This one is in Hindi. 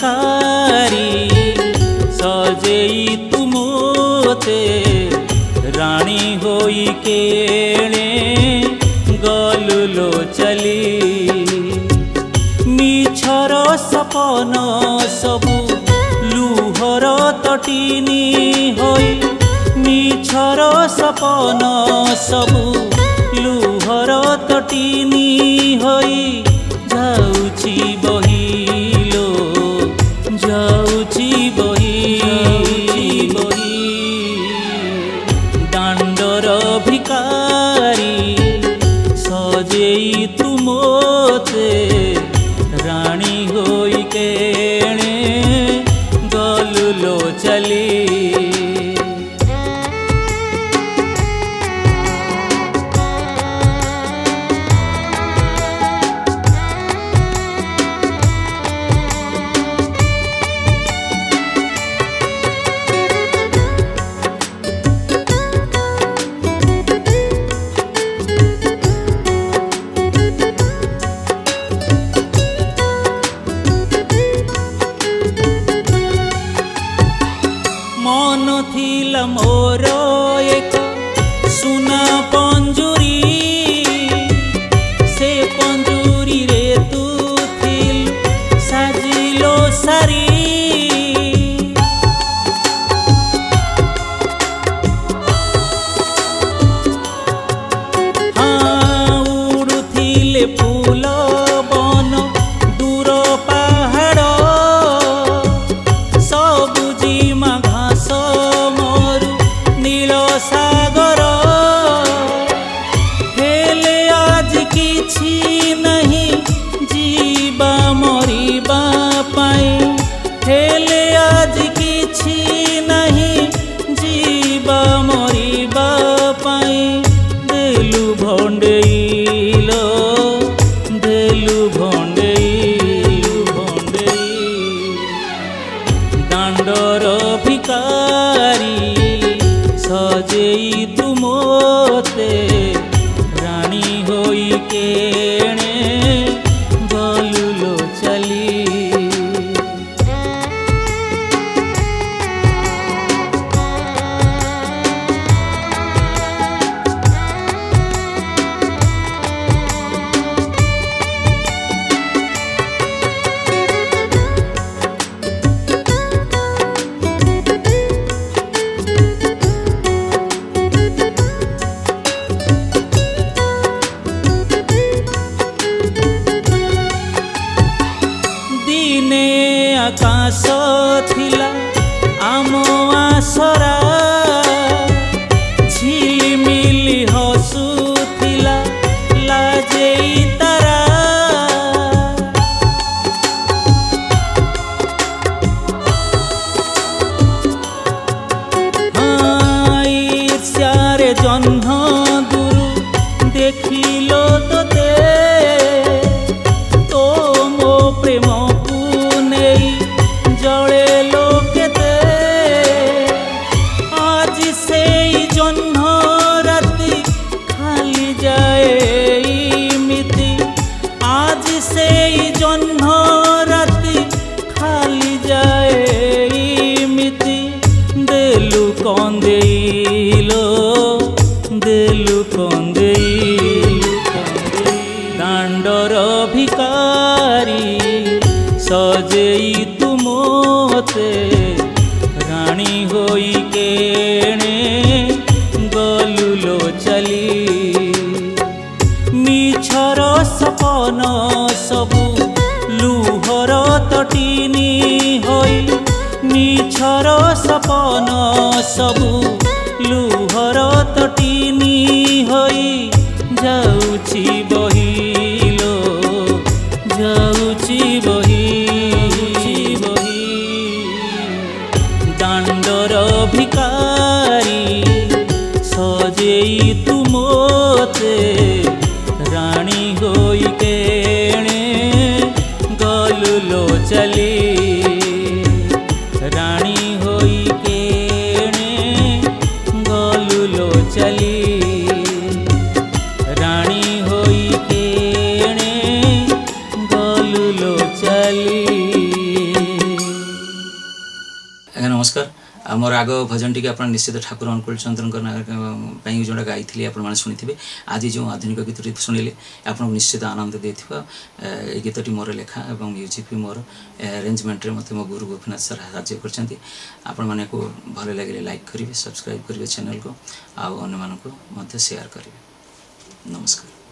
भिकारी सजेई तुमोते रानी होई केणे गलुलो चली मिछर सपन सबु लुहर तटिनी होई मिछर सपन सबु लुहर तटिनी होई जाउची बहिलो जाउची बही दांडर भिकारी सजेई तुमोते रानी होई केणे गलुलो चली मन थिला मोर एक सुना पंजुरी से पंजुरी रे तू थिल साजिलो सारी हाँ उड़ुथिले फूल बन दूर पहाड़ सबुजिमा मोरु नील सागर हेले आज किछि नहीं जीवा मरिबा पाई हेले आज किछि नहीं जीवा मरिबा पाई देलु भंडेइलो देलु भंडेई दांडर भिकारी सजेई तुमोते रानी होई केणे गलुलो चली दिने आकाश थिला आम आसरा झिलिमिली हसुथिला लाजेई तारा हाँ ईर्ष्यारे जन्म दुरु देखिलो तोते तो मो प्रेम जड़े लोकेते आज से जन्म राति खाली जाए मिति आज से जन्म राति खाली जाए मिति देलु कंदेइलो देलु कंदेइलो दांडर भिकारी सजेई तुमोते रानी होई केणे गलुलो चली मिछर सपन सबु लुहर तटिनी होई मिछर सपन सबु लुहर तटिनी होई जाउची बहिलो जाउची बही दांडर भिकारी सजेई तुमोते रानी होई केणे गलुलो चली रानी होई केणे गलुलो चली रानी होई केणे गलुलो चली। मोर आग भजन टी आप निश्चित ठाकुर अनुकूल चंद्र जोड़ा गाई आपने शुणी आज जो आधुनिक गीत शुणिले आपको निश्चित आनंद देथिबा ए गीतटी मोर लेखा और म्यूजिक भी मोर अरेंजमेंट मत मो गुरु गोपीनाथ सर साहाय्य करछन्ती। आपण माने को भल लगे लाइक करेंगे, सब्सक्राइब करेंगे चैनल को, आउ अन्य मानक शेयर करेंगे। नमस्कार।